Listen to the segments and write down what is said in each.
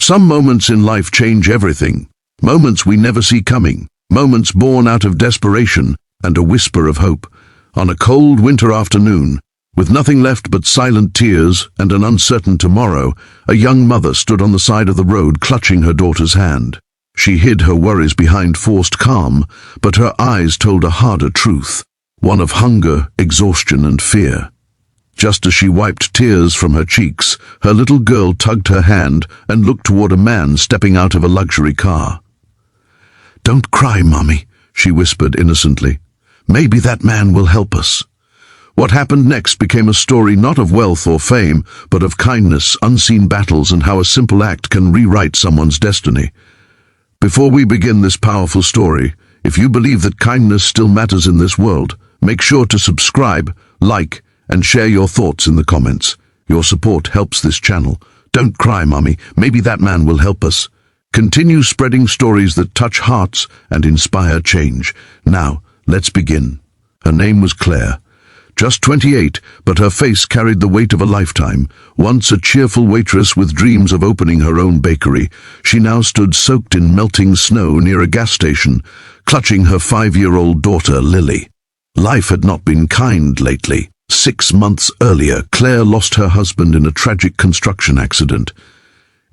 Some moments in life change everything. Moments we never see coming. Moments born out of desperation and a whisper of hope. On a cold winter afternoon, with nothing left but silent tears and an uncertain tomorrow, a young mother stood on the side of the road clutching her daughter's hand. She hid her worries behind forced calm, but her eyes told a harder truth, one of hunger, exhaustion, and fear. Just as she wiped tears from her cheeks, her little girl tugged her hand and looked toward a man stepping out of a luxury car. "Don't cry, Mommy," she whispered innocently. "Maybe that man will help us." What happened next became a story not of wealth or fame, but of kindness, unseen battles, and how a simple act can rewrite someone's destiny. Before we begin this powerful story, if you believe that kindness still matters in this world, make sure to subscribe, like, and share your thoughts in the comments. Your support helps this channel. Don't cry, Mommy. Maybe that man will help us. Continue spreading stories that touch hearts and inspire change. Now, let's begin. Her name was Claire. Just 28, but her face carried the weight of a lifetime. Once a cheerful waitress with dreams of opening her own bakery, she now stood soaked in melting snow near a gas station, clutching her 5-year-old daughter, Lily. Life had not been kind lately. 6 months earlier, Claire lost her husband in a tragic construction accident.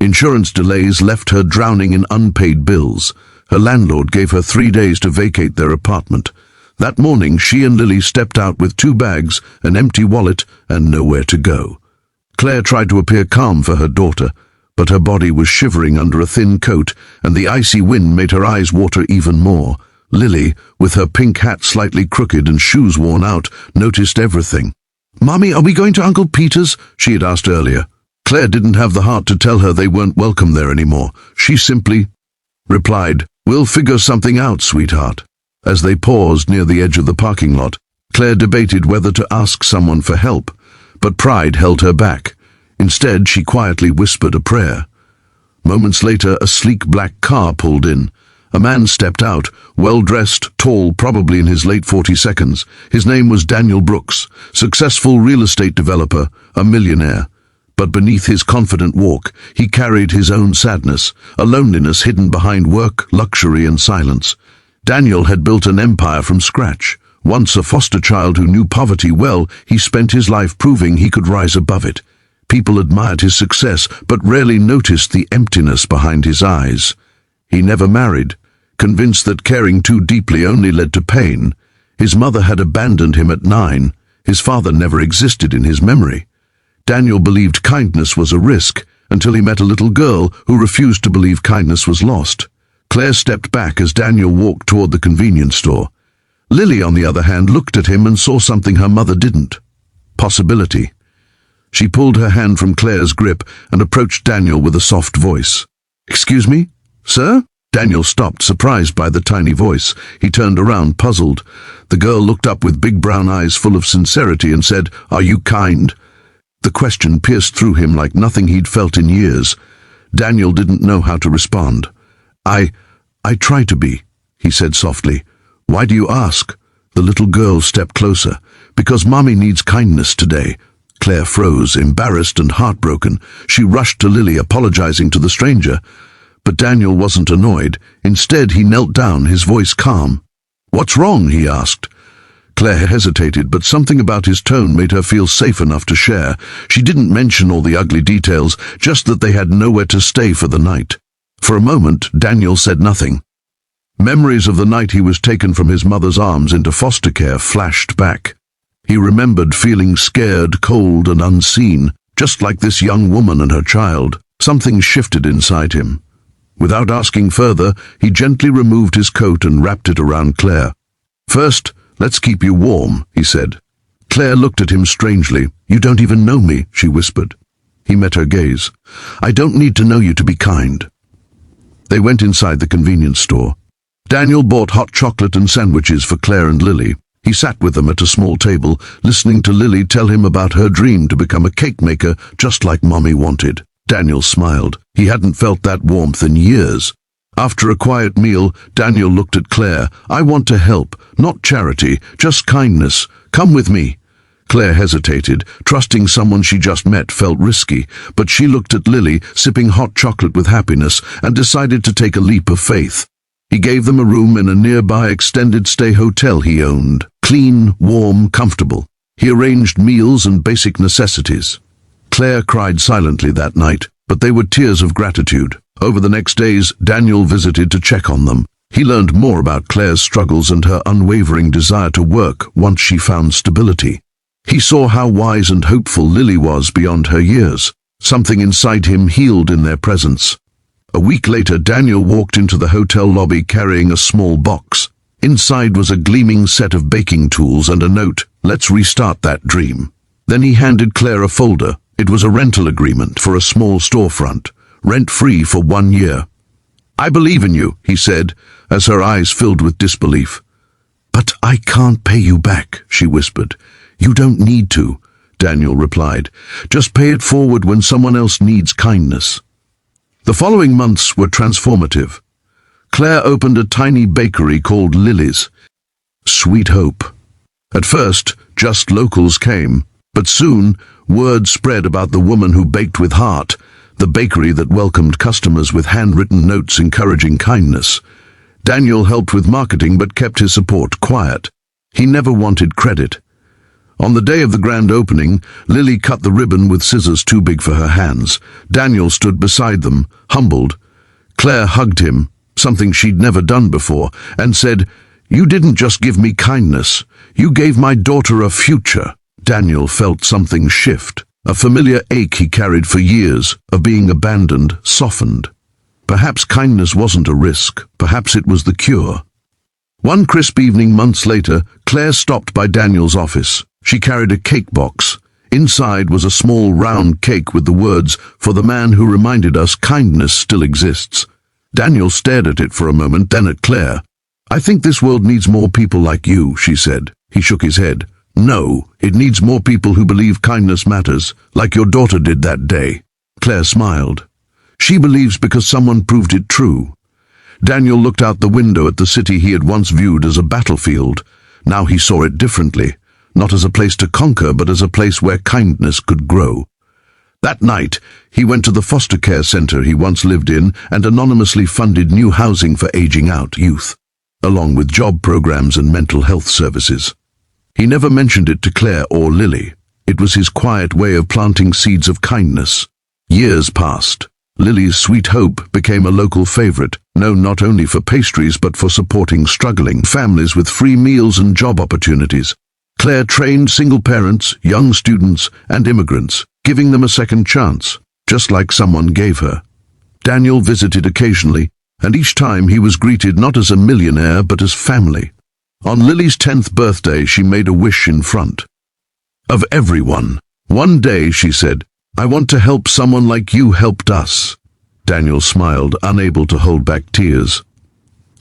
Insurance delays left her drowning in unpaid bills. Her landlord gave her 3 days to vacate their apartment. That morning, she and Lily stepped out with 2 bags, an empty wallet, and nowhere to go. Claire tried to appear calm for her daughter, but her body was shivering under a thin coat, and the icy wind made her eyes water even more. Lily, with her pink hat slightly crooked and shoes worn out, noticed everything. "Mommy, are we going to Uncle Peter's?" she had asked earlier. Claire didn't have the heart to tell her they weren't welcome there anymore. She simply replied, "We'll figure something out, sweetheart." As they paused near the edge of the parking lot, Claire debated whether to ask someone for help, but pride held her back. Instead, she quietly whispered a prayer. Moments later, a sleek black car pulled in. A man stepped out, well-dressed, tall, probably in his late 42s. His name was Daniel Brooks, successful real estate developer, a millionaire. But beneath his confident walk, he carried his own sadness, a loneliness hidden behind work, luxury, and silence. Daniel had built an empire from scratch. Once a foster child who knew poverty well, he spent his life proving he could rise above it. People admired his success, but rarely noticed the emptiness behind his eyes. He never married, convinced that caring too deeply only led to pain. His mother had abandoned him at 9. His father never existed in his memory. Daniel believed kindness was a risk, until he met a little girl who refused to believe kindness was lost. Claire stepped back as Daniel walked toward the convenience store. Lily, on the other hand, looked at him and saw something her mother didn't. Possibility. She pulled her hand from Claire's grip and approached Daniel with a soft voice. "Excuse me, sir?" Daniel stopped, surprised by the tiny voice. He turned around, puzzled. The girl looked up with big brown eyes full of sincerity and said, "Are you kind?" The question pierced through him like nothing he'd felt in years. Daniel didn't know how to respond. I try to be," he said softly. "Why do you ask?" The little girl stepped closer. "Because Mommy needs kindness today." Claire froze, embarrassed and heartbroken. She rushed to Lily, apologizing to the stranger. But Daniel wasn't annoyed. Instead, he knelt down, his voice calm. "What's wrong?" he asked. Claire hesitated, but something about his tone made her feel safe enough to share. She didn't mention all the ugly details, just that they had nowhere to stay for the night. For a moment, Daniel said nothing. Memories of the night he was taken from his mother's arms into foster care flashed back. He remembered feeling scared, cold, and unseen, just like this young woman and her child. Something shifted inside him. Without asking further, he gently removed his coat and wrapped it around Claire. "First, let's keep you warm," he said. Claire looked at him strangely. "You don't even know me," she whispered. He met her gaze. "I don't need to know you to be kind." They went inside the convenience store. Daniel bought hot chocolate and sandwiches for Claire and Lily. He sat with them at a small table, listening to Lily tell him about her dream to become a cake maker just like Mommy wanted. Daniel smiled. He hadn't felt that warmth in years. After a quiet meal, Daniel looked at Claire. "I want to help, not charity, just kindness. Come with me." Claire hesitated. Trusting someone she just met felt risky, but she looked at Lily, sipping hot chocolate with happiness, and decided to take a leap of faith. He gave them a room in a nearby extended stay hotel he owned. Clean, warm, comfortable. He arranged meals and basic necessities. Claire cried silently that night, but they were tears of gratitude. Over the next days, Daniel visited to check on them. He learned more about Claire's struggles and her unwavering desire to work once she found stability. He saw how wise and hopeful Lily was beyond her years. Something inside him healed in their presence. A week later, Daniel walked into the hotel lobby carrying a small box. Inside was a gleaming set of baking tools and a note, "Let's restart that dream." Then he handed Claire a folder. It was a rental agreement for a small storefront, rent-free for 1 year. "I believe in you," he said, as her eyes filled with disbelief. "But I can't pay you back," she whispered. "You don't need to," Daniel replied. "Just pay it forward when someone else needs kindness." The following months were transformative. Claire opened a tiny bakery called Lily's. Sweet Hope. At first, just locals came, but soon, word spread about the woman who baked with heart, the bakery that welcomed customers with handwritten notes encouraging kindness. Daniel helped with marketing but kept his support quiet. He never wanted credit. On the day of the grand opening, Lily cut the ribbon with scissors too big for her hands. Daniel stood beside them, humbled. Claire hugged him, something she'd never done before, and said, "You didn't just give me kindness, you gave my daughter a future." Daniel felt something shift. A familiar ache he carried for years, of being abandoned, softened. Perhaps kindness wasn't a risk, perhaps it was the cure. One crisp evening months later, Claire stopped by Daniel's office. She carried a cake box. Inside was a small round cake with the words, "For the man who reminded us kindness still exists." Daniel stared at it for a moment, then at Claire. "I think this world needs more people like you," she said. He shook his head. "No, it needs more people who believe kindness matters, like your daughter did that day." Claire smiled. "She believes because someone proved it true." Daniel looked out the window at the city he had once viewed as a battlefield. Now he saw it differently, not as a place to conquer, but as a place where kindness could grow. That night, he went to the foster care center he once lived in and anonymously funded new housing for aging out youth, along with job programs and mental health services. He never mentioned it to Claire or Lily. It was his quiet way of planting seeds of kindness. Years passed. Lily's Sweet Hope became a local favorite, known not only for pastries but for supporting struggling families with free meals and job opportunities. Claire trained single parents, young students, and immigrants, giving them a second chance, just like someone gave her. Daniel visited occasionally, and each time he was greeted not as a millionaire but as family. On Lily's 10th birthday, she made a wish in front of everyone. "One day," she said, "I want to help someone like you helped us." Daniel smiled, unable to hold back tears.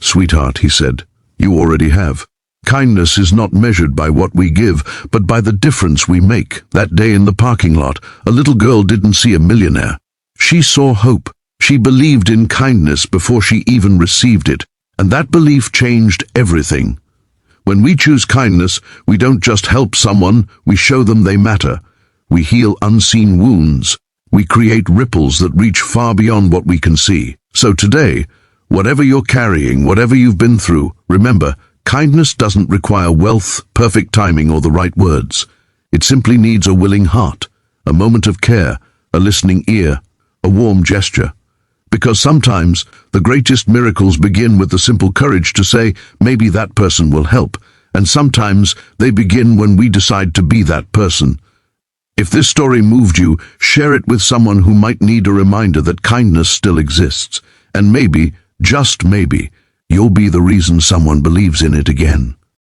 "Sweetheart," he said, "you already have. Kindness is not measured by what we give, but by the difference we make." That day in the parking lot, a little girl didn't see a millionaire. She saw hope. She believed in kindness before she even received it, and that belief changed everything. When we choose kindness, we don't just help someone, we show them they matter. We heal unseen wounds. We create ripples that reach far beyond what we can see. So today, whatever you're carrying, whatever you've been through, remember, kindness doesn't require wealth, perfect timing, or the right words. It simply needs a willing heart, a moment of care, a listening ear, a warm gesture. Because sometimes the greatest miracles begin with the simple courage to say, maybe that person will help, and sometimes they begin when we decide to be that person. If this story moved you, share it with someone who might need a reminder that kindness still exists, and maybe, just maybe, you'll be the reason someone believes in it again.